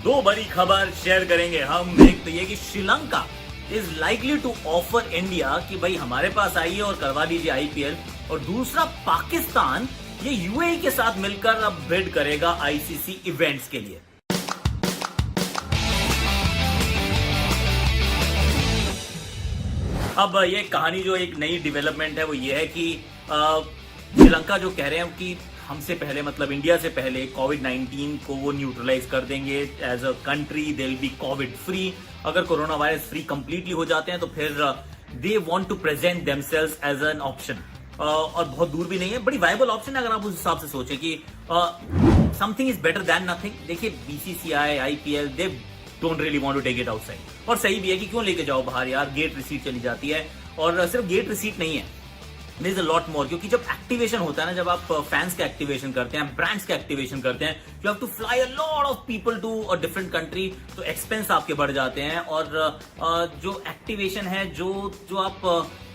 दो बड़ी खबर शेयर करेंगे हम। एक तो ये कि Sri Lanka is likely to offer India कि भाई हमारे पास आइए और करवा दीजिए आईपीएल, और दूसरा पाकिस्तान ये यूएई के साथ मिलकर अब बिड करेगा आईसीसी इवेंट्स के लिए। अब ये कहानी जो एक नई डेवलपमेंट है वो ये है कि श्रीलंका जो कह रहे हैं कि हमसे पहले मतलब इंडिया से पहले कोविड-19 को वो न्यूट्रलाइज कर देंगे as a country, they will be covid free. अगर कोरोना वायरस फ्री कंप्लीटली हो जाते हैं तो फिर they want to present themselves as an option, और बहुत दूर भी नहीं है, बड़ी वायबल ऑप्शन है अगर आप उस हिसाब से सोचें कि something is better than nothing. देखिए BCCI, IPL, they don't really want to take it outside, और सही भी है कि क्यों लेके जाओ बाहर यार, गेट रिसीट चली जाती है। और सिर्फ गेट रिसीट नहीं है, there is a lot more, क्योंकि जब एक्टिवेशन होता है ना, जब आप फैंस का एक्टिवेशन करते हैं, ब्रांड्स का एक्टिवेशन करते हैं, you have to fly a lot of people to a different country, तो एक्सपेंस आपके बढ़ जाते हैं। और जो एक्टिवेशन है, जो आप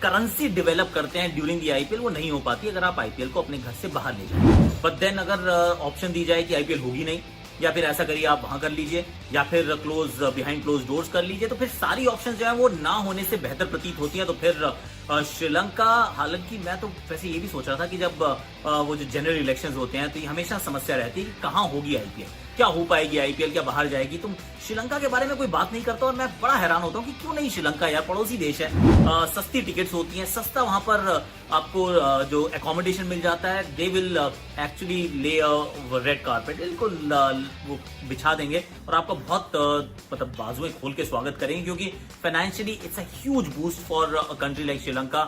करेंसी डेवलप करते हैं ड्यूरिंग दी आईपीएल, वो नहीं हो पाती अगर आप आईपीएल को अपने घर से बाहर ले जाए। बट देन अगर ऑप्शन दी जाए कि आईपीएल होगी नहीं, या फिर ऐसा करिए आप वहां कर लीजिए, या फिर बिहाइंड क्लोज डोर्स कर लीजिए, तो फिर सारी ऑप्शंस जो है वो ना होने से बेहतर प्रतीत होती है। तो फिर श्रीलंका, हालांकि मैं तो वैसे ये भी सोच रहा था कि जब वो जो जनरल इलेक्शंस होते हैं तो ये हमेशा समस्या रहती है कि कहाँ होगी आईपीएल, क्या हो पाएगी आईपीएल, क्या बाहर जाएगी। तो श्रीलंका के बारे में कोई बात नहीं करता, और मैं बड़ा हैरान होता हूँ कि क्यों नहीं श्रीलंका, यार पड़ोसी देश है, सस्ती टिकट्स होती हैं, सस्ता वहां पर आपको जो एकोमोडेशन मिल जाता है, दे विल एक्चुअली ले रेड कारपेट, बिल्कुल वो बिछा देंगे और आपका बहुत मतलब बाजुएं खोल के स्वागत करेंगे, क्योंकि financially it's a huge boost for a country like Sri Lanka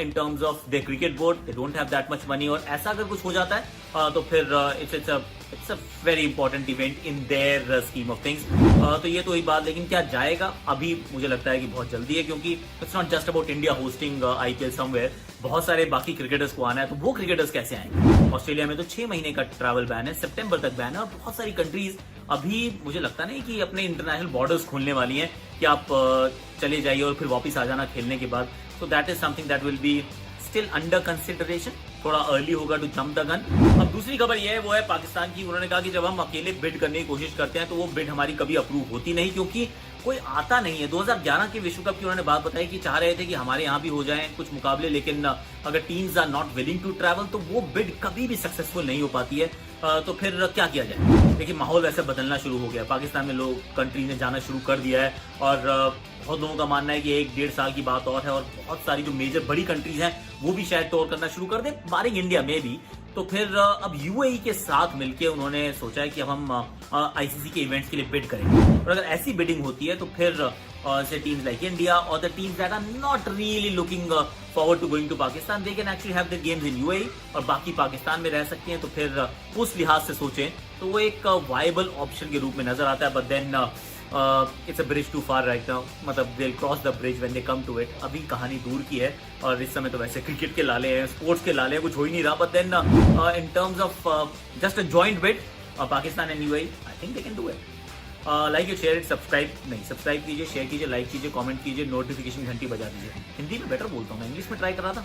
in terms of the cricket board, they don't have that much money, और ऐसा अगर कुछ हो जाता है तो फिर it's a very important event in their scheme of things. तो ये तो वही बात, लेकिन क्या जाएगा अभी मुझे लगता है कि बहुत जल्दी है, क्योंकि it's not just about India hosting IPL somewhere, बहुत सारे बाकी क्रिकेटर्स को आना है, तो वो क्रिकेटर्स कैसे आएंगे। ऑस्ट्रेलिया में तो 6 महीने का ट्रैवल बैन है, सितंबर तक बैन है, और बहुत सारी कंट्रीज अभी मुझे लगता नहीं कि अपने इंटरनेशनल बॉर्डर्स खोलने वाली हैं कि आप चले जाइए और फिर वापस आ जाना खेलने के बाद। So that is something that will be still under consideration, थोड़ा अर्ली होगा टू जंप द गन। अब दूसरी खबर यह है वो है पाकिस्तान की। उन्होंने कहा कि जब हम अकेले बिड करने की कोशिश करते हैं तो वो बिड हमारी कभी अप्रूव होती नहीं, क्योंकि कोई आता नहीं है। 2011 के विश्व कप की उन्होंने बात बताई कि चाह रहे थे कि हमारे यहाँ भी हो जाए कुछ मुकाबले, लेकिन अगर teams are not willing to travel तो वो बिड कभी भी सक्सेसफुल नहीं हो पाती है। तो फिर क्या किया जाए। देखिए माहौल वैसे बदलना शुरू हो गया, पाकिस्तान में लोग कंट्री ने जाना शुरू कर दिया है, और बहुत लोगों का मानना है कि 1-1.5 साल की बात और है, और बहुत सारी जो मेजर बड़ी कंट्रीज हैं वो भी शायद टूर करना शुरू कर दे, बारिंग इंडिया में भी। तो फिर अब यूएई के साथ मिलकर उन्होंने सोचा है कि अब हम आईसीसी के इवेंट्स के लिए बिड करेंगे, और अगर ऐसी बिडिंग होती है तो फिर से टीम्स लाइक इंडिया और the teams that are not really looking forward to going to Pakistan, they can actually have the games in UAE, और बाकी पाकिस्तान में रह सकती हैं। तो फिर उस लिहाज से सोचें तो वो एक वायबल ऑप्शन के रूप में नजर आता है। But then it's a bridge too far right now, मतलब they will cross the bridge when they come to it. अभी कहानी दूर की है, और इस समय तो वैसे क्रिकेट के लाले हैं, स्पोर्ट्स के लाले हैं, कुछ हो ही नहीं रहा। But then in terms of just a joint bid Pakistan and UAE, I think they can do it. Like it, share it, subscribe कीजिए, शेयर कीजिए, लाइक कीजिए, कमेंट कीजिए, नोटिफिकेशन घंटी बजा दीजिए। हिंदी में बेटर बोलता हूँ मैं, इंग्लिश में ट्राई कर रहा था।